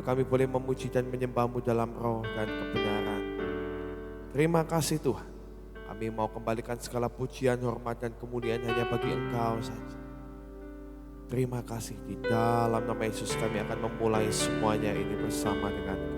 kami boleh memuji dan menyembah-Mu dalam roh dan kebenaran. Terima kasih Tuhan. Kami mau kembalikan segala pujian, hormat, dan kemuliaan hanya bagi Engkau saja. Terima kasih, di dalam nama Yesus kami akan memulai semuanya ini bersama dengan Engkau.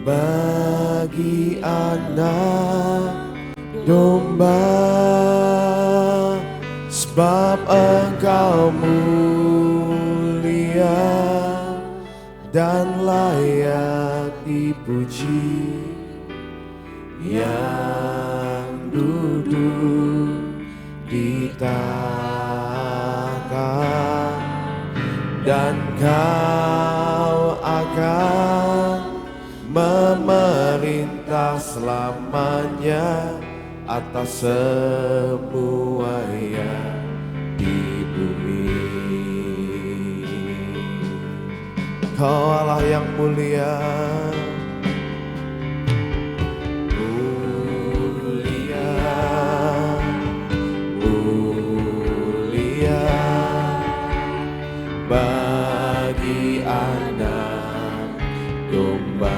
Bagi anak domba, sebab Engkau mulia dan layak dipuji, yang duduk di tahta, dan Kau akan memerintah selamanya atas semua yang di bumi. Kau Allah yang mulia, mulia, mulia bagi anak domba.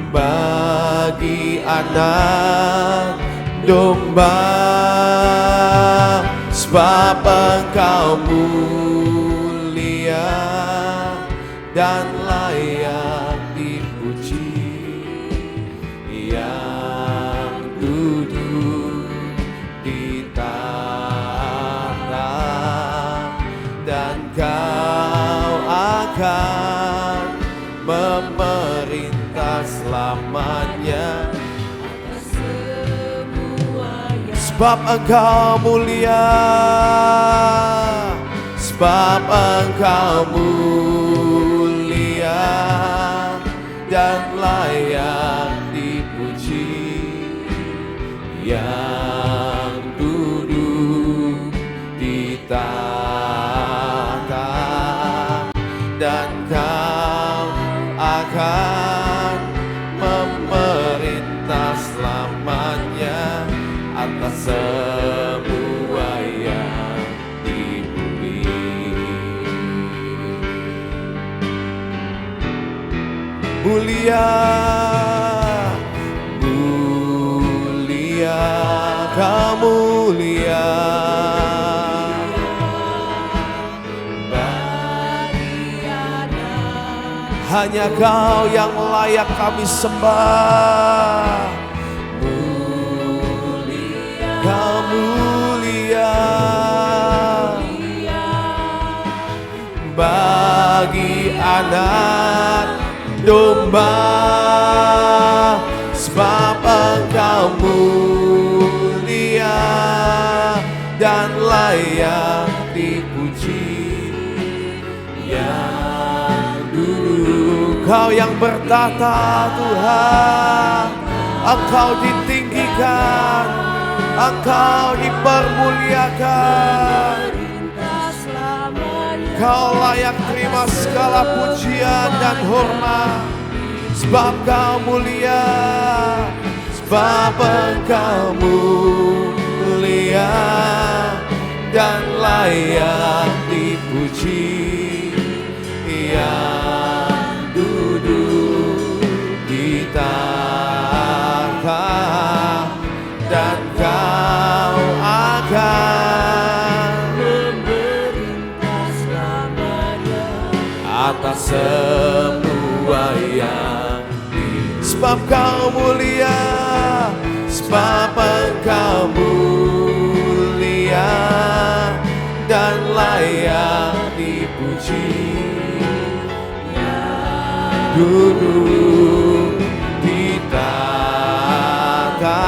Bagi anak domba, sebab Engkau mulia dan layak dipuji, yang duduk di tahta, dan Kau akan memerintah selamanya atas semua yang. Sebab Engkau mulia, sebab Engkau mulia dan layak dipuji, yang duduk di tahta, dan Kau akan memerintah selamanya atas semua yang di bumi. Mulia, mulia, Kau mulia. Hanya Kau yang layak kami sembah. Mulia, Kau mulia, bagi anak domba, sebab Engkau mulia dan layak dipuji, yang duduk Engkau yang bertata Tuhan, Engkau ditinggikan, Engkau dipermuliakan. Kau layak terima segala pujian dan hormat, sebab Kau mulia, sebab Engkau mulia dan layak dipuji. Yang duduk di tahta, dan Kau akan memerintah selamanya atas semua yang sebab Kau mulia, sebab Engkau mulia dan layak dipuji. Duduk di tahta,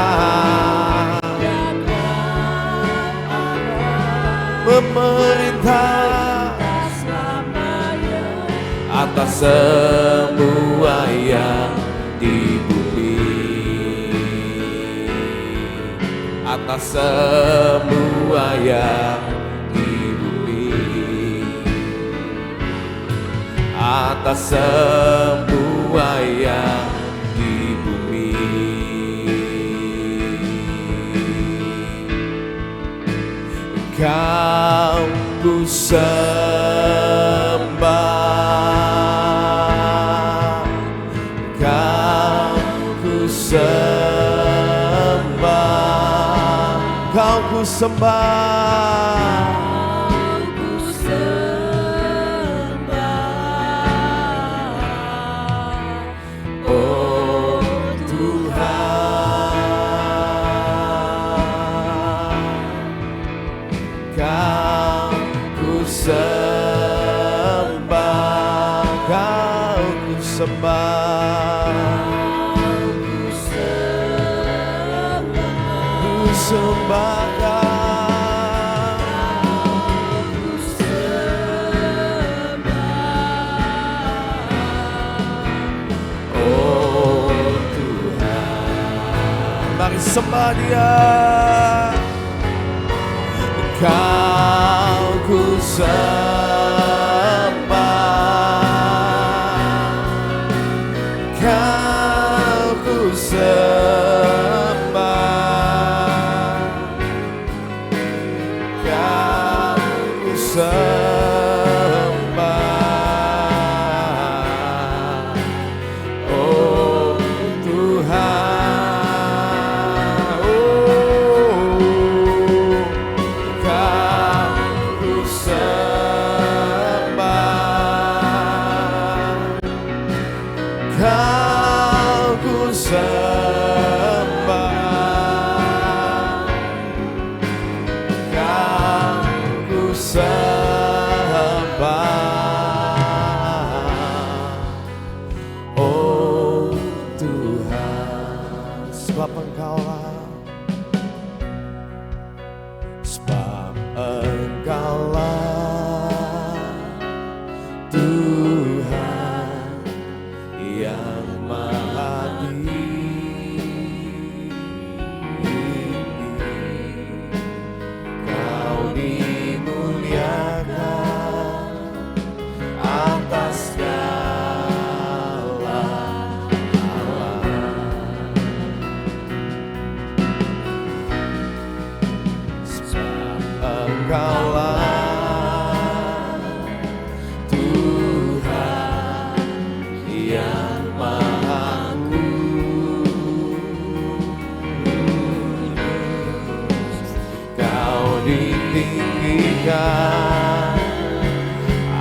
memerintah atas semua yang di bumi, atas semua yang di bumi, atas semua yang di bumi. Kau ku sembah, Kau ku sembah, Kau ku sembah. Sembah Dia, Kau ku sembah, Kau ku sembah, Kau ku sembah, oh Tuhan.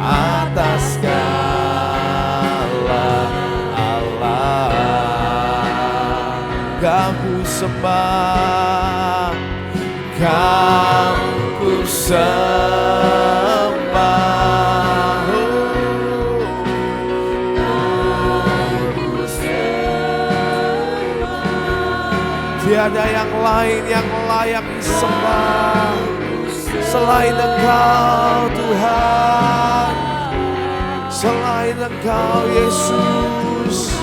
Atas segala Allah, Kau ku sembah, Kau ku sembah, tiada yang lain yang layak disembah selain Engkau Tuhan, selain Engkau Yesus.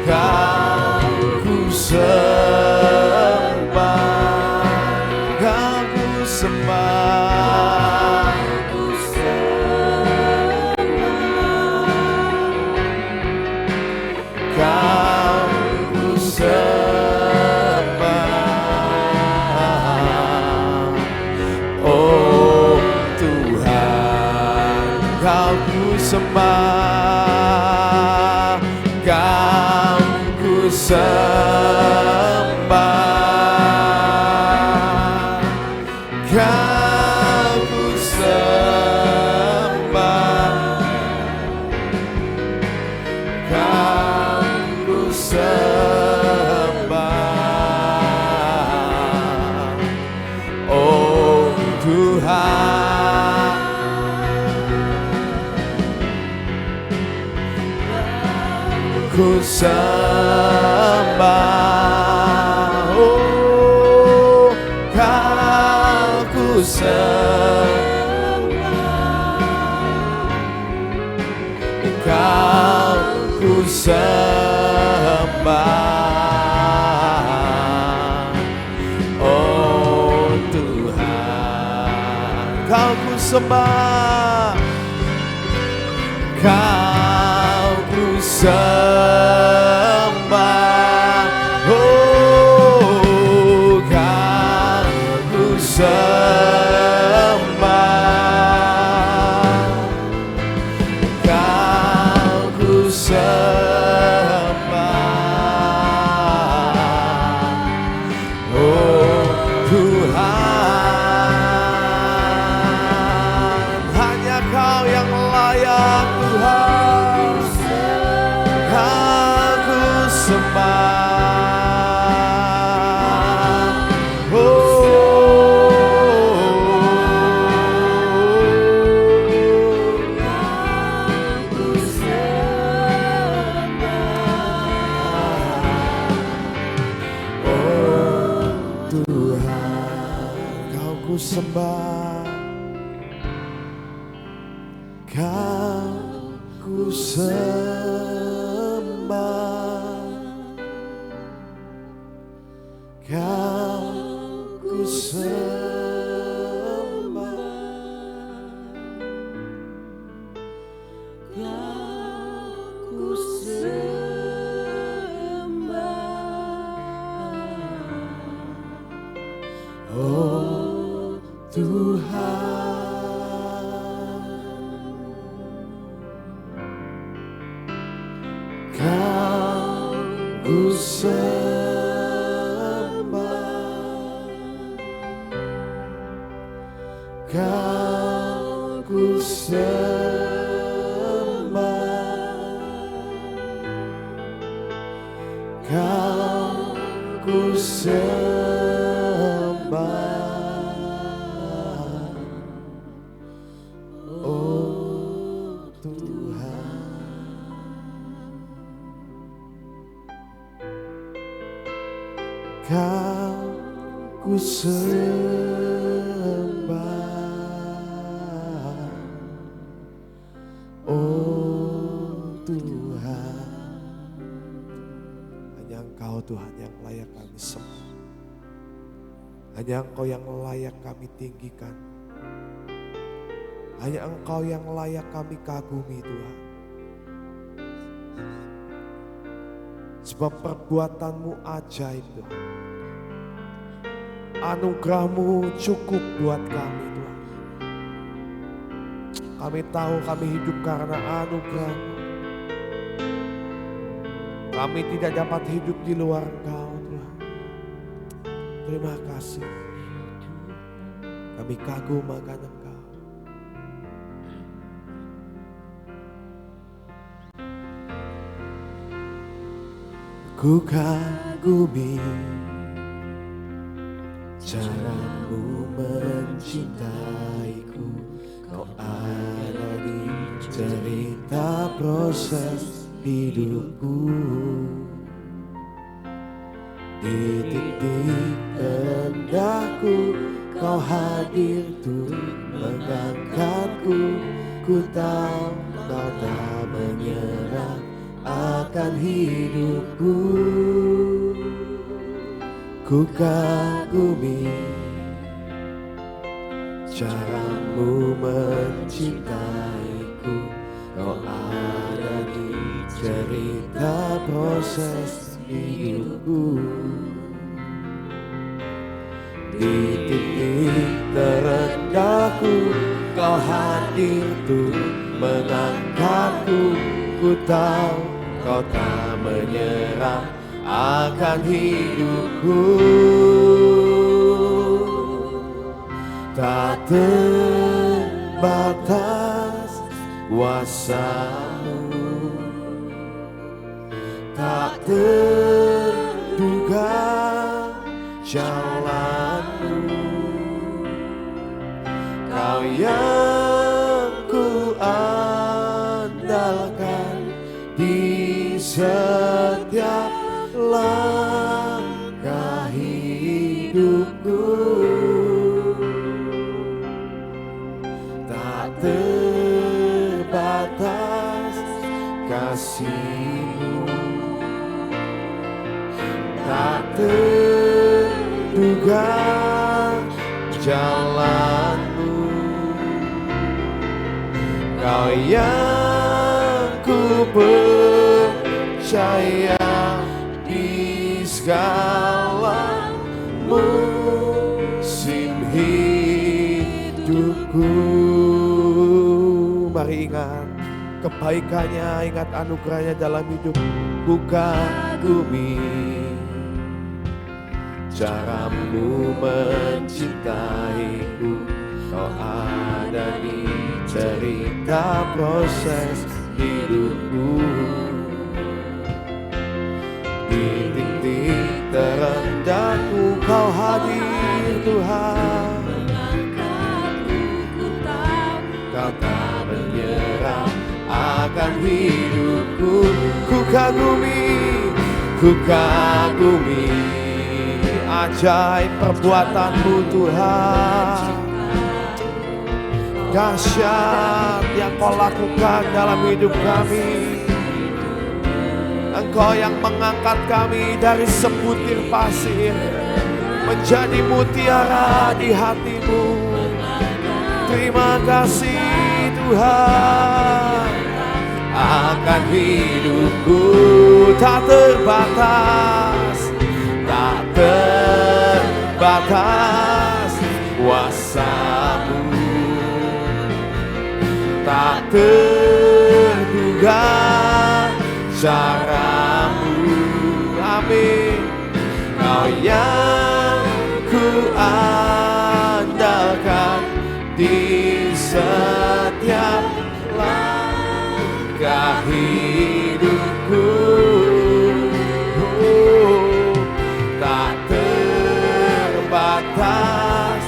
Kau ku sembah, Kau ku sembah, Kau ku sembah. Oh Tuhan, Kau ku sembah, Kau ku sembah, Kau ku sembah, Kau ku sembah. Oh Tuhan, ku sembah. Oh, Kau ku sembah, Kau ku sembah. Oh Tuhan, Kau ku sembah, Kau ku sembah. Oh, Kau ku sembah, Kau ku sembah. Oh Tuhan, hanya Kau yang layak Tuhan. Kau ku sembah. Tuhan, Kau ku sembah, Kau ku sembah, Kau ku sembah, Kau ku sembah. Oh Tuhan, Kau ku sembah, Kau ku sembah, Kau ku sembah. Oh Tuhan, Kau ku sembah. Oh Tuhan, hanya Engkau Tuhan yang layak kami sembah, hanya Engkau yang layak kami tinggikan, hanya Engkau yang layak kami kagumi Tuhan. Sebab perbuatan-Mu ajaib Tuhan, anugerah-Mu cukup buat kami Tuhan. Kami tahu kami hidup karena anugerah-Mu. Kami tidak dapat hidup di luar Engkau Tuhan. Terima kasih. Kami kagum akan Engkau. Ku kagumi cara-Mu mencintaiku. Kau ada di cerita proses hidupku. Di titik rendahku Kau hadir turut mengangkatku. Ku tahu Kau tak menyerah akan hidupku. Ku kagumi caramu mencintaiku. Kau ada di cerita proses hidupku. Di titik terendahku Kau hadir turut mengangkatku. Ku tahu Kau tak menyerah akan hidupku. Tak terbatas kuasa-Mu, tak terduga jalan-Mu. Kau yang ku andalkan di setiap langkah hidupku. Tak terbatas kasih-Mu, tak terduga jalan-Mu. Kau yang ku percaya di segala musim hidupku. Mari ingat kebaikannya, ingat anugerahnya dalam hidup. Ku kagumi caramu mencintaiku. Kau ada di cerita proses hidupku. Di titik terendahku Kau hadir Tuhan. Kau tak menyerah akan hidupku. Ku kagumi ajaib perbuatan-Mu Tuhan. Dahsyat yang Kau lakukan dalam hidup kami. Engkau yang mengangkat kami dari sebutir pasir menjadi mutiara di hati-Mu. Terima kasih Tuhan. Akan hidupku tak terbatas, tak terbatas kuasa-Mu, tak terduga cara-Mu. Amin. Kau yang ku andalkan di setiap langkah hidupku. Tak terbatas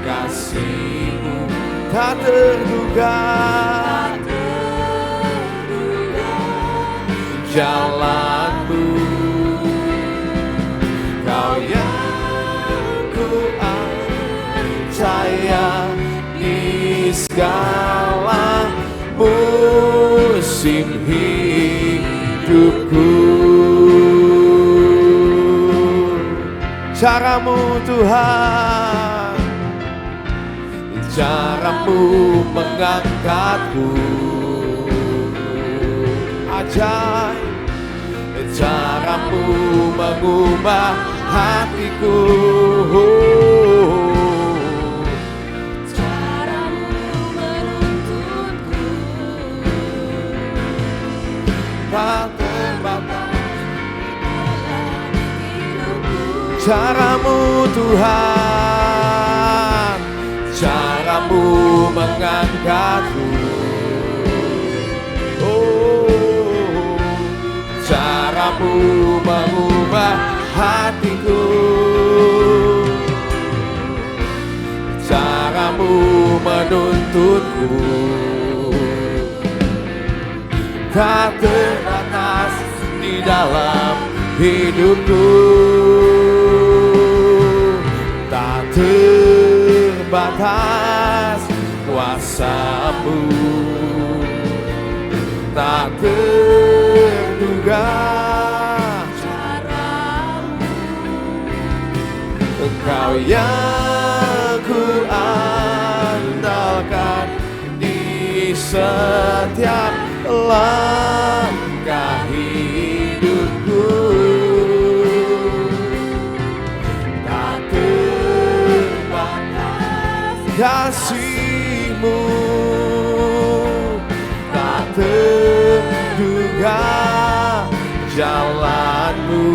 kasih-Mu, tak terduga jalan-Mu. Kau yang ku percaya di segala musim hidupku. Cara-Mu Tuhan, cara-Mu mengangkatku. Ajaib cara-Mu mengubah hatiku. Cara-Mu menuntunku. Tak terbatas cara-Mu Tuhan, cara-Mu mengangkatku. Cara-Mu mengubah hatiku. Cara-Mu menuntunku. Tak terbatas di dalam hidupku. Tak terbatas batas kuasa-Mu. Tak terduga Engkau yang ku andalkan di setiap langkah hidupku. Tak terbatas kasih-Mu, tak terduga jalan-Mu.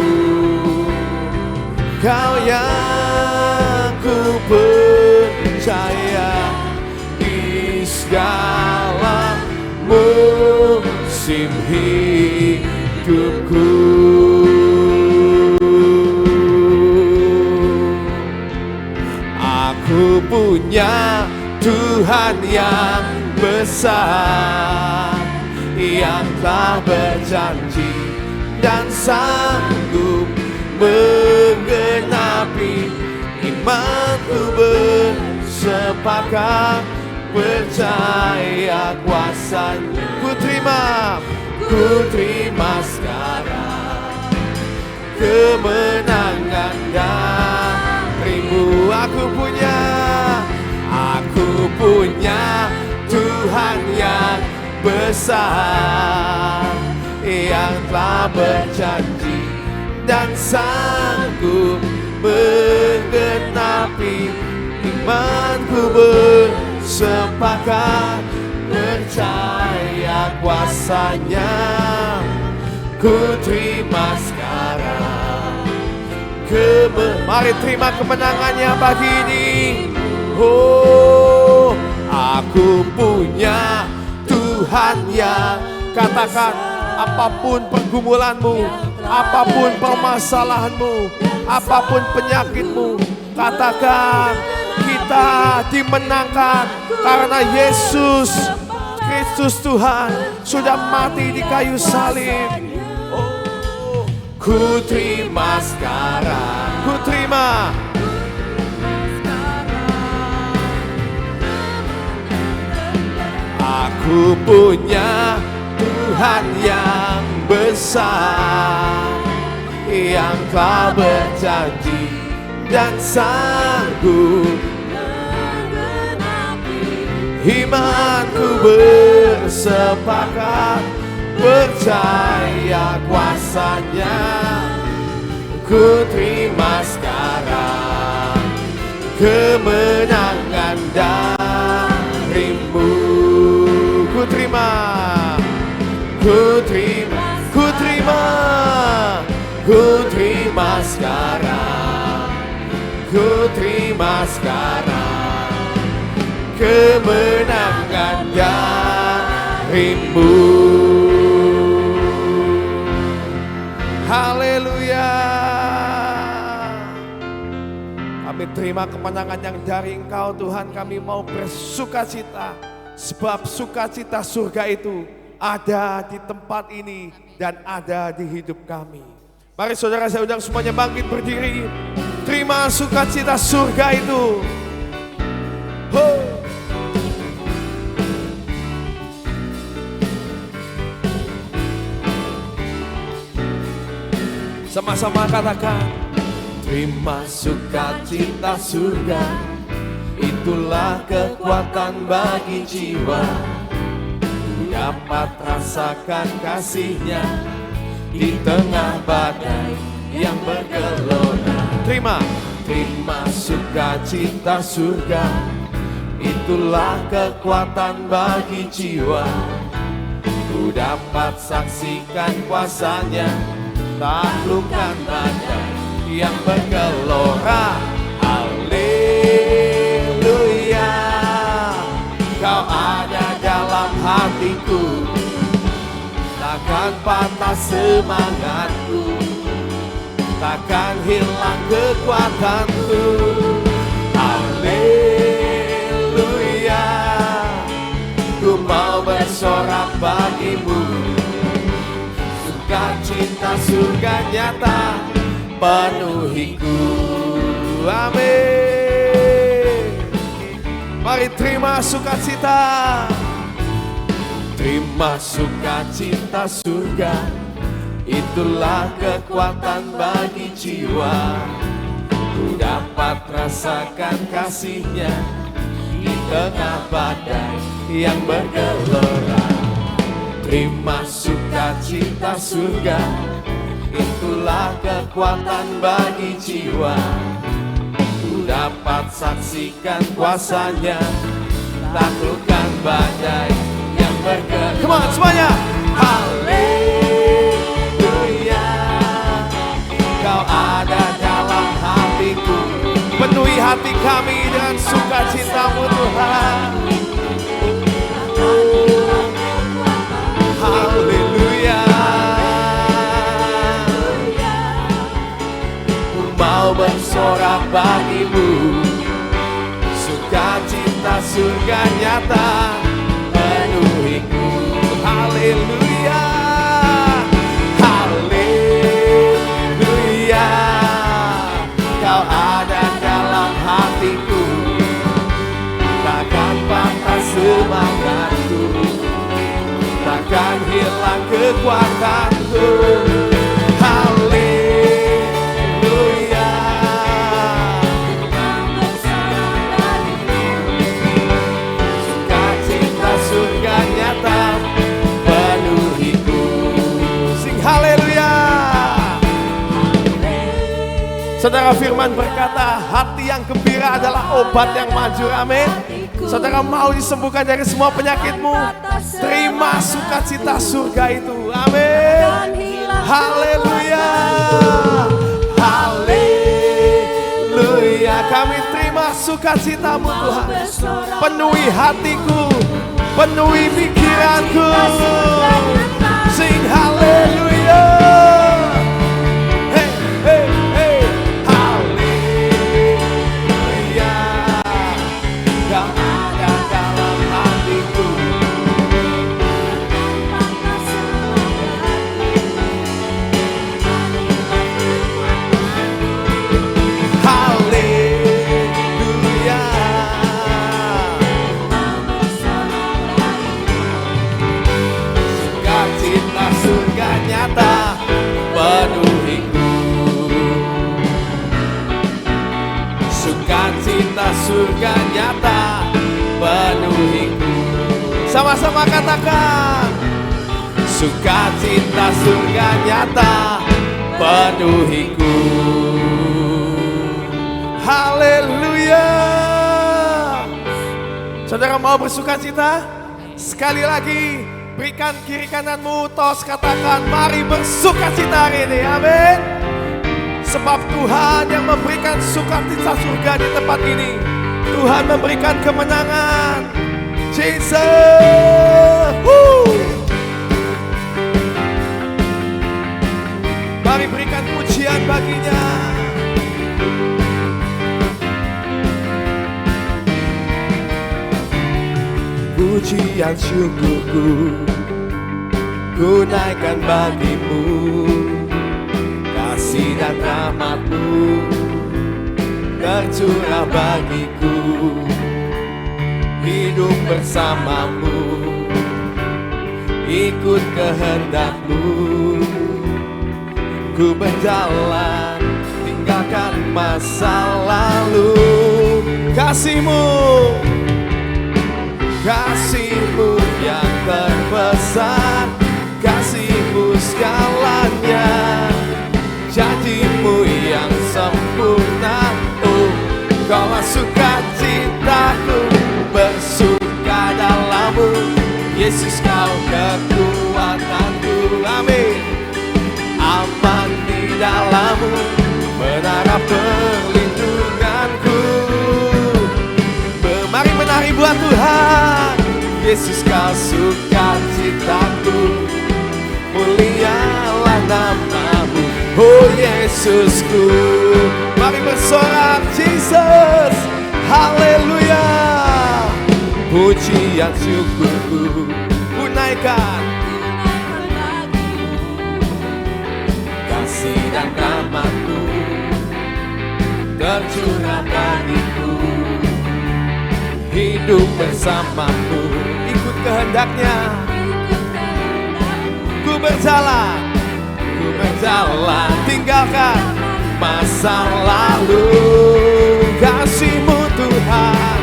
Kau yang ku percaya di segala musim hidupku. Aku punya Tuhan yang besar, yang telah berjanji dan sanggup menggenapi. Imanku bersepakat percaya kuasa-Nya. Ku terima sekarang kemenangan dari-Mu. Aku punya Tuhan yang besar, yang telah berjanji dan sanggup menggenapi. Imanku bersepakat percaya kuasa-Nya. Ku terima sekarang mari terima kemenangannya pagi ini. Oh, aku punya Tuhan yang, katakan, apapun pergumulanmu, apapun permasalahanmu, apapun penyakitmu, katakan, kita dimenangkan karena Yesus Kristus Tuhan sudah mati di kayu salib. Oh, ku terima sekarang, ku terima. Aku punya Tuhan yang besar, yang telah berjanji dan sanggup menggenapi. Imanku bersepakat percaya kuasa-Nya. Ku terima sekarang kemenangan dari-Mu. Ku terima, ku terima, ku terima, ku terima sekarang, ku terima sekarang kemenangan dari-Mu. Haleluya. Kami terima kemenangan yang dari Engkau Tuhan. Kami mau bersukacita, sebab sukacita surga itu ada di tempat ini dan ada di hidup kami. Mari saudara saya undang semuanya bangkit berdiri. Terima sukacita surga itu. Sama-sama katakan, terima sukacita surga. Itulah kekuatan bagi jiwa, dapat rasakan kasih-Nya di tengah badai yang bergelora. Terima sukacita surga. Itulah kekuatan bagi jiwa, ku dapat saksikan kuasa-Nya, taklukkan badai yang bergelora. Kau ada dalam hatiku, takkan patah semangatku, takkan hilang kekuatanku. Haleluya, ku mau bersorak bagimu. Sukacita surga nyata penuhiku. Amin. Mari terima sukacita. Terima sukacita surga, itulah kekuatan bagi jiwa. Ku dapat rasakan kasih-Nya di tengah badai yang bergelora. Terima sukacita surga, itulah kekuatan bagi jiwa. Ku dapat saksikan kuasa-Nya, taklukkan badai yang bergelora. Come on semuanya. Haleluya, Kau ada dalam hatiku. Penuhi hati kami dengan sukacita-Mu Tuhan. Haleluya, ku mau bersorak bagi-Mu. Sukacita surga nyata penuhiku. Haleluya, haleluya, Kau ada dalam hatiku. Takkan patah semangatku, takkan hilang kekuatanku. Haleluya, sukacita surga nyata penuhiku. Sing haleluya. Saudara, firman berkata hati yang gembira adalah obat yang manjur. Amin. Saudara mau disembuhkan dari semua penyakitmu, terima sukacita surga itu. Amin. Haleluya, haleluya. Kami terima sukacita-Mu Tuhan. Penuhi hatiku, penuhi pikiranku. Sing haleluya. Hey, hey, hey. Haleluya, Kau ada dalam hatiku. Haleluya, sukacita surga nyata penuhiku. Sukacita surga nyata penuhiku. Sama-sama katakan, sukacita surga nyata penuhiku. Haleluya. Saudara mau bersukacita? Sekali lagi, berikan kiri kananmu tos, katakan mari bersukacita hari ini. Amin. Sebab Tuhan yang memberikan sukacita surga di tempat ini. Tuhan memberikan kemenangan. Jesus. Mari berikan pujian bagi-Nya. Pujian syukurku ku naikkan bagi-Mu. Kasih dan rahmat-Mu tercurah bagiku. Hidup bersama-Mu, ikut kehendak-Mu. Ku berjalan, tinggalkan masa lalu. Kasih-Mu, kasih-Mu yang terbesar, kasih-Mu segalanya, janji-Mu yang sempurna. Oh, Kaulah sukacitaku, bersuka dalam-Mu. Yesus, Kau kekuatanku. Amin. Aman di dalam-Mu, menara perlindunganku. Mari menari buat Tuhan. Yesus, Kau sukacitaku, mulialah nama-Mu. Oh Yesusku, mari bersorak Jesus. Haleluya. Pujian syukurku ku naikkan, kasih dan rahmat-Mu tercurah bagiku. hidup bersamamu. Ikut kehendaknya, ku berjalan, tinggalkan masa lalu. Kasih-Mu Tuhan,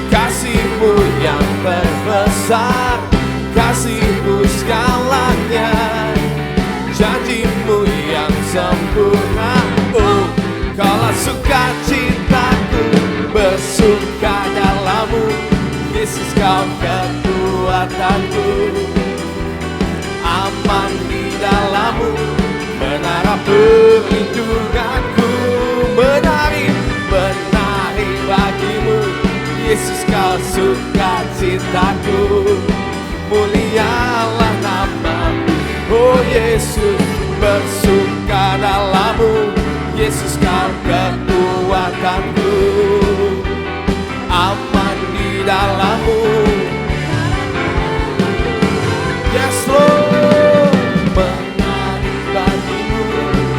kasih-Mu yang terbesar, kasih-Mu segalanya, janji-Mu yang sempurna. Oh, Kaulah sukacitaku, bersuka dalam-Mu, Yesus Kau kekuatanku. Aman di dalam-Mu, menara perlindunganku. Menari bagi-Mu, Yesus Kau sukacitaku. Mulialah nama-Mu, oh Yesus, bersuka dalam-Mu, Yesus Kau kekuatanku. Aman di dalam-Mu, yes Lord. Menari bagi-Mu,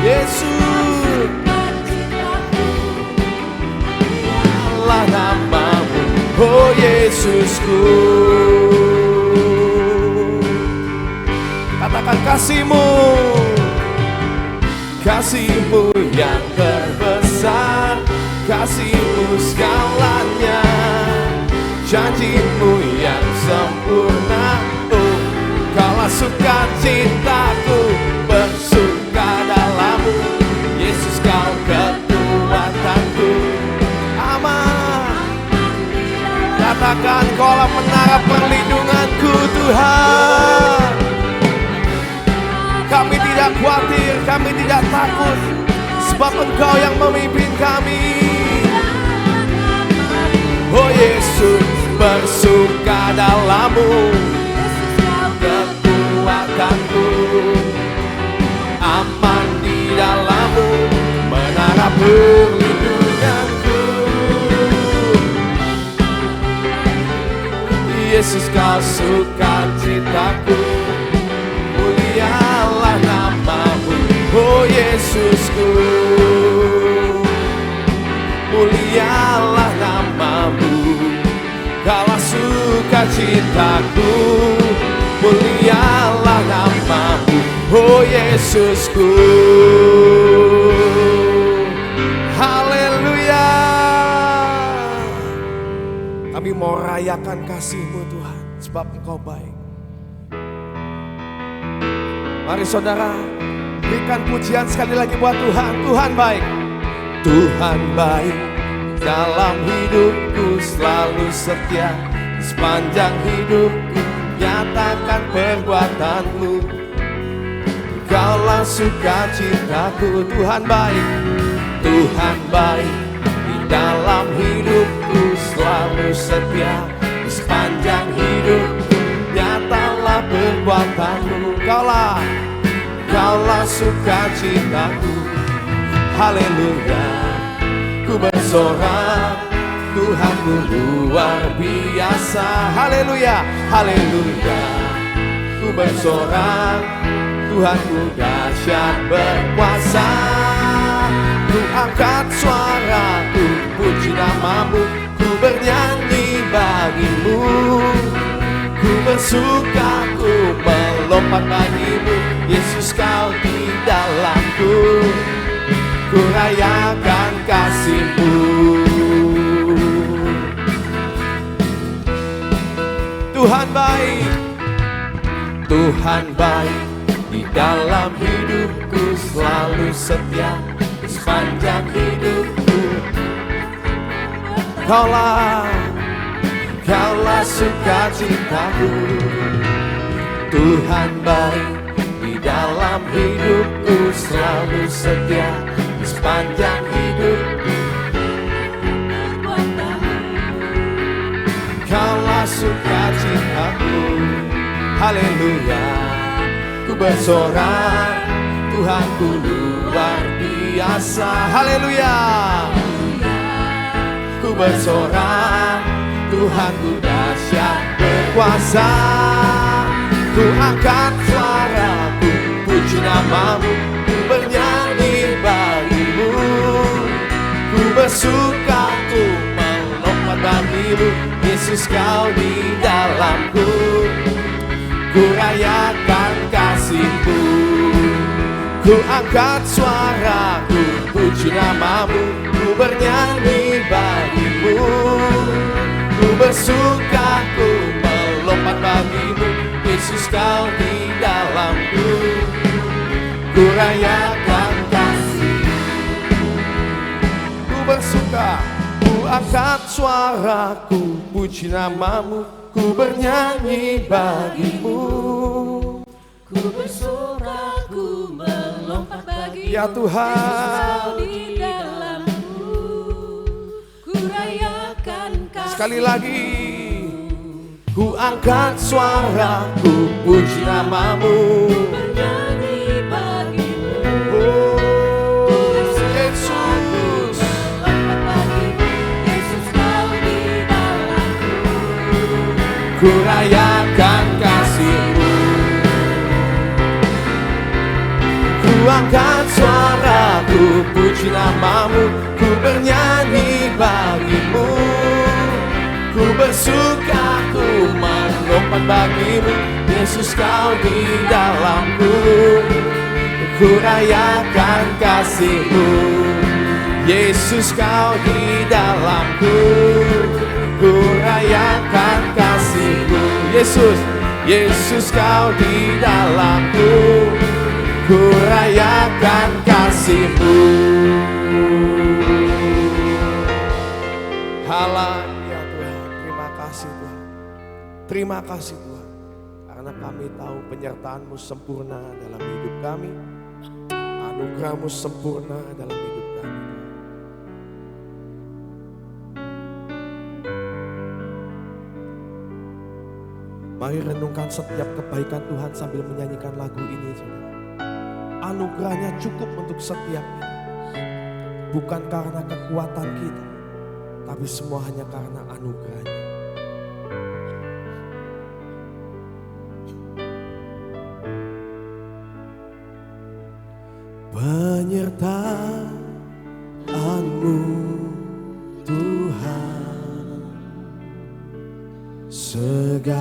Yesus, Allah nama-Mu, oh Yesusku. Katakan kasih-Mu, kasih-Mu yang terbesar, kasih-Mu segalanya, janji-Mu yang sempurna. Oh, Kaulah sukacitaku, bersuka dalam-Mu, Yesus Kau kekuatanku. Aman, katakan Kaulah menara perlindunganku Tuhan. Kami tidak khawatir, kami tidak takut, sebab Engkau yang memimpin kami. Oh Yesus, bersuka dalam-Mu, kekuatanku. Aman di dalam-Mu, menara perlindunganku. Yesus Kau sukacitaku, mulialah nama-Mu, oh Yesusku. Mulialah nama-Mu, Kaulah sukacitaku. Mulialah nama-Mu, oh Yesusku. Haleluya. Kami mau rayakan kasih-Mu Tuhan, sebab Engkau baik. Mari saudara, berikan pujian sekali lagi buat Tuhan. Tuhan baik, Tuhan baik, dalam hidupku selalu setia. Sepanjang hidupku nyatakan perbuatan-Mu. Kaulah sukacitaku. Tuhan baik, Tuhan baik, di dalam hidupku selalu setia. Sepanjang hidupku nyatalah perbuatan-Mu. Kaulah sukacitaku. Haleluya, ku bersorak, Tuhanku luar biasa. Haleluya, haleluya, ku bersorak, Tuhanku dahsyat berkuasa. Ku angkat suaraku, puji nama-Mu, ku bernyanyi bagi-Mu. Ku bersuka, ku melompat bagi-Mu, Yesus Kau di dalamku. Ku rayakan kasih-Mu. Tuhan baik, Tuhan baik, di dalam hidupku selalu setia. Sepanjang hidupku Kaulah sukacitaku. Tuhan baik, di dalam hidupku selalu setia. Sepanjang hidupku Kaulah sukacitaku. Haleluya, ku bersorak, Tuhanku luar biasa. Haleluya, ku bersorak, Tuhanku dahsyat berkuasa. Ku angkat suaraku, puji nama-Mu, ku bernyanyi bagi-Mu. Ku bersuka, ku melompat bagi-Mu, bagimu, Yesus kau di dalamku. Ku rayakan kasih-Mu, ku angkat suaraku, puji namamu, ku bernyanyi bagimu. Ku bersuka, ku melompat bagimu, Yesus kau di dalamku. Ku rayakan kasih, ku bersuka, ku angkat suaraku, puji namamu, ku bernyanyi bagimu. Ku bersorak, ku melompat bagimu, Ya Tuhan, Kau di dalamku. Ku rayakan kasih. sekali lagi, ku angkat suaraku, puji namamu. Bernyanyi bagimu, Oh, Yesus, melompat bagimu, Yesus kau di dalamku. ku rayakan kasih-Mu. Ku angkat suaraku, puji namamu, ku bernyanyi bagimu. Ku bersuka, ku melompat bagimu, Yesus kau di dalamku. Ku rayakan kasih-Mu, Yesus kau di dalamku. Ku rayakan kasih-Mu, Yesus, Yesus kau di dalamku. Ku rayakan kasih-Mu. Haleluya Tuhan, terima kasih Tuhan. Terima kasih Tuhan, karena kami tahu penyertaan-Mu sempurna dalam hidup kami. Anugerah-Mu sempurna dalam hidup kami. Mari renungkan setiap kebaikan Tuhan sambil menyanyikan lagu ini, saudara. Anugerahnya cukup untuk setiap kita. Bukan karena kekuatan kita, tapi semua hanya karena anugerahnya. Penyertaan-Mu Tuhan, segalanya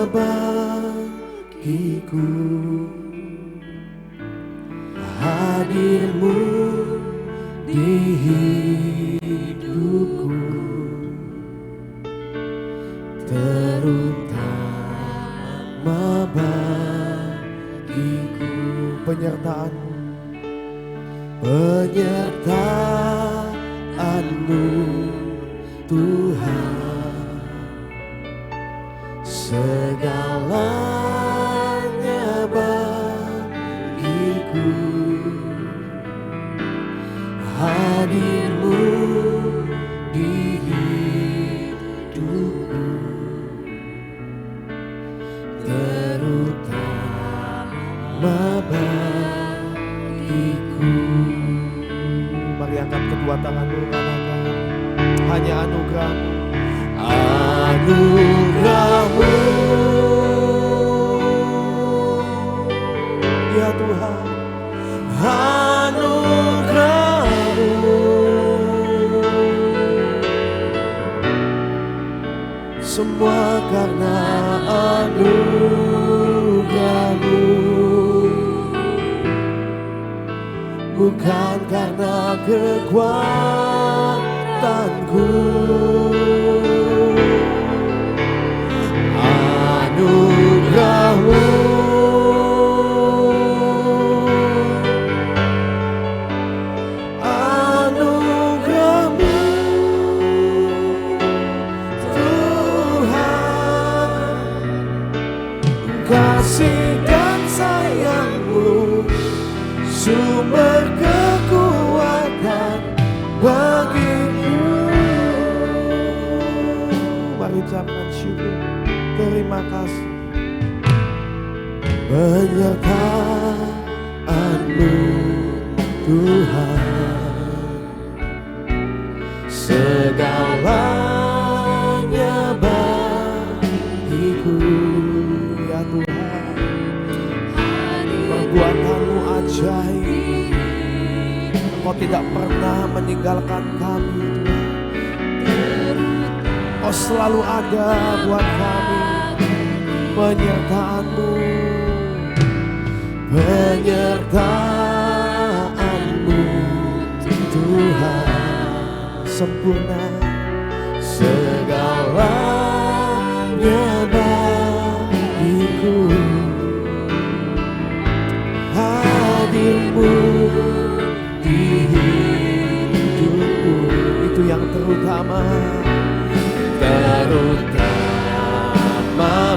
bagiku. Hadir-Mu di hidupku, terutama bagiku. Penyertaan-Mu, penyertaan-Mu Tuhan, segalanya bagiku. Hadir-Mu di hidupku, terutama bagiku. Mari angkat kedua tangan-Mu, katakan, hanya anugerah-Mu. Anugerah-Mu, ya Tuhan, anugerah-Mu. Semua karena anugerah-Mu, bukan karena kekuatanku. Anugerah-Mu, anugerah-Mu Tuhan, kasih dan sayang-Mu, sumber kekuatan bagiku. Mari ucapkan syukur, terima kasih. Penyertaan-Mu Tuhan, segalanya bagiku. Ya Tuhan, perbuatan-Mu ajaib. Engkau tidak pernah meninggalkan kami, Tuhan. Kau selalu ada buat kami. Penyertaan-Mu, penyertaan-Mu Tuhan sempurna, segalanya bagiku. Hadir-Mu di hidupku, itu yang terutama, terutama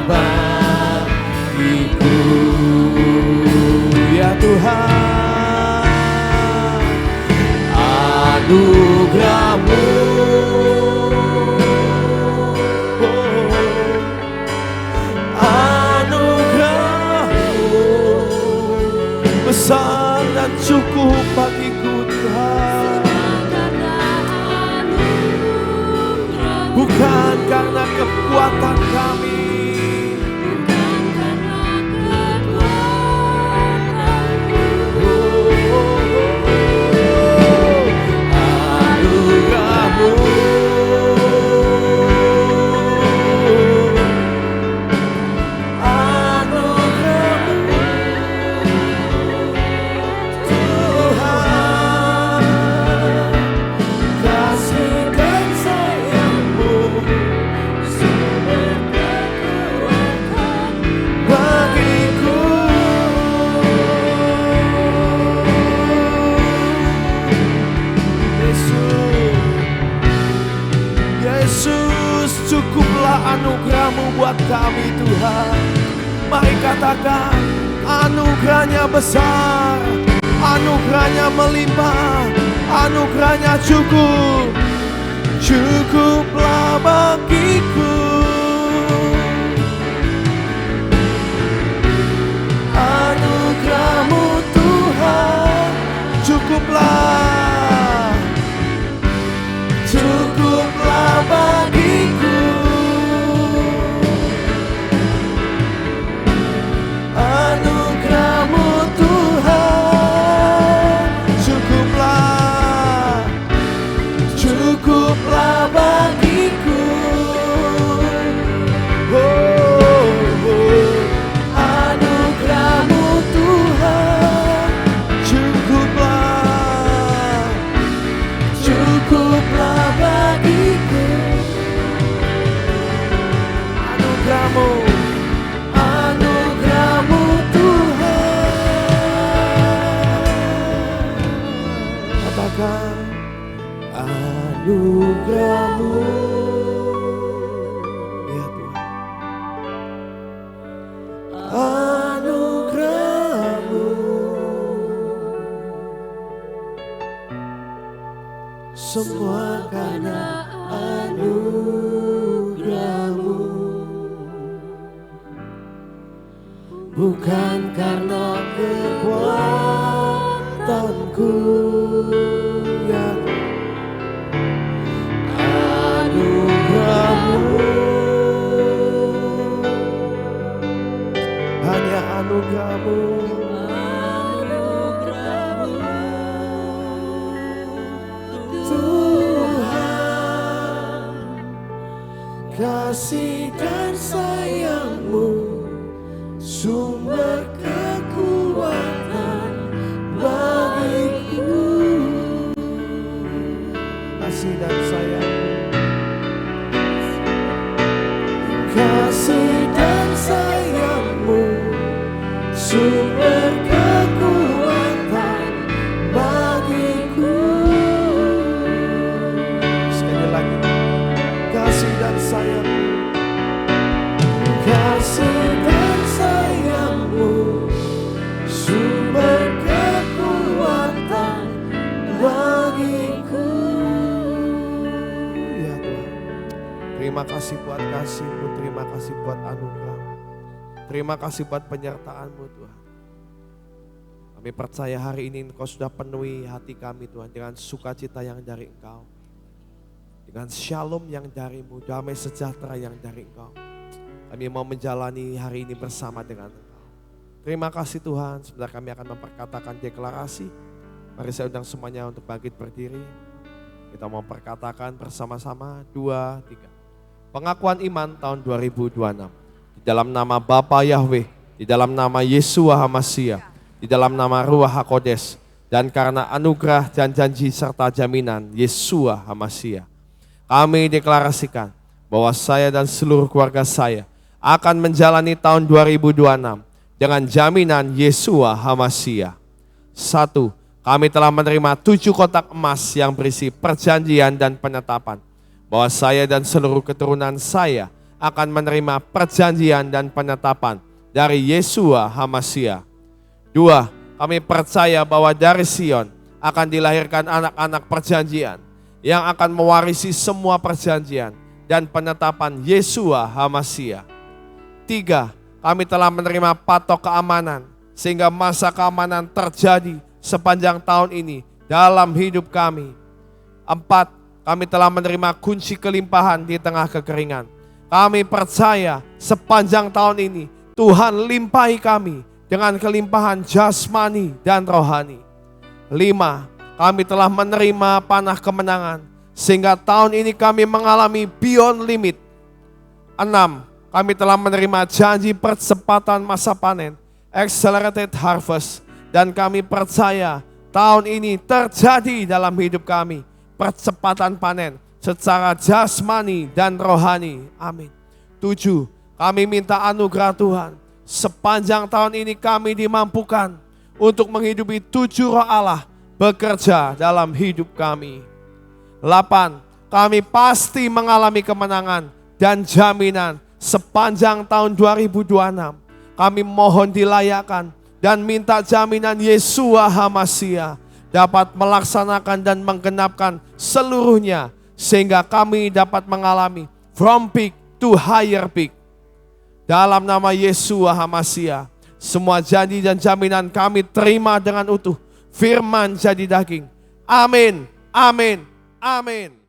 bagiku. Ya Tuhan, anugerah-Mu, anugerah-Mu besar dan cukup bagiku Tuhan. Bukan karena kekuatan kami, anugerah-Mu, anugerah-Mu Tuhan, kasih dan sayang-Mu sumber kekuatan bagiku. Yesus, cukuplah anugerah-Mu buat kami Tuhan. Mari katakan, anugerahnya besar, anugerahnya melimpah, anugerahnya cukup, cukuplah bagiku. Anugerah-Mu Tuhan, cukuplah, cukuplah bagiku. Anugerah-Mu Tuhan, cukuplah, cukuplah bagiku. Oh, oh. Anugerah-Mu Tuhan, cukuplah, cukuplah bagiku. Anugerah-Mu, anugerah-Mu Tuhan. Katakan, anugerah-Mu. Ya Tuhan, anugerah-Mu, semua karena anugerah-Mu, bukan karena kekuatanku. Ya anugerah-Mu, hanya anugerah-Mu, Tuhan, kasih dan sayang-Mu sumber kekuatan bagiku. Kasih dan sayang-Mu, kasih dan sayang-Mu sumber kekuatan bagiku. Sekali lagi, kasih dan sayang-Mu, kasih dan sayang-Mu sumber kekuatan bagiku. Ya Tuhan, terima kasih buat kasih-Mu, terima kasih buat anugerah-Mu, terima kasih buat penyertaan-Mu Tuhan. Kami percaya hari ini Engkau sudah penuhi hati kami Tuhan dengan sukacita yang dari Engkau, dengan shalom yang dari-Mu, damai sejahtera yang dari Engkau. Kami mau menjalani hari ini bersama dengan Engkau. Terima kasih Tuhan, sebentar kami akan memperkatakan deklarasi. Mari saya undang semuanya untuk bangkit berdiri. Kita mau perkatakan bersama-sama, 2, 3. Pengakuan iman tahun 2026. Di dalam nama Bapa Yahweh, di dalam nama Yeshua HaMashiach, di dalam nama Ruach HaKodes, dan karena anugerah dan janji serta jaminan Yeshua HaMashiach, kami deklarasikan bahwa saya dan seluruh keluarga saya akan menjalani tahun 2026 dengan jaminan Yeshua HaMashiach. 1. Kami telah menerima 7 kotak emas yang berisi perjanjian dan penetapan bahwa saya dan seluruh keturunan saya akan menerima perjanjian dan penetapan dari Yeshua HaMashiach. 2. Kami percaya bahwa dari Sion akan dilahirkan anak-anak perjanjian yang akan mewarisi semua perjanjian dan penetapan Yeshua HaMashiach. 3. Kami telah menerima patok keamanan sehingga masa keamanan terjadi sepanjang tahun ini dalam hidup kami. 4. Kami telah menerima kunci kelimpahan di tengah kekeringan. Kami percaya sepanjang tahun ini Tuhan limpahi kami dengan kelimpahan jasmani dan rohani. 5. Kami telah menerima panah kemenangan sehingga tahun ini kami mengalami beyond limit. 6. Kami telah menerima janji percepatan masa panen, accelerated harvest, dan kami percaya tahun ini terjadi dalam hidup kami percepatan panen secara jasmani dan rohani. Amin. 7. Kami minta anugerah Tuhan. Sepanjang tahun ini kami dimampukan untuk menghidupi 7 roh Allah bekerja dalam hidup kami. 8. Kami pasti mengalami kemenangan dan jaminan sepanjang tahun 2026. Kami mohon dilayakkan dan minta jaminan Yeshua HaMashiach dapat melaksanakan dan menggenapkan seluruhnya sehingga kami dapat mengalami from peak to higher peak. Dalam nama Yeshua HaMashiach, semua janji dan jaminan kami terima dengan utuh. Firman jadi daging. Amin, amin, amin.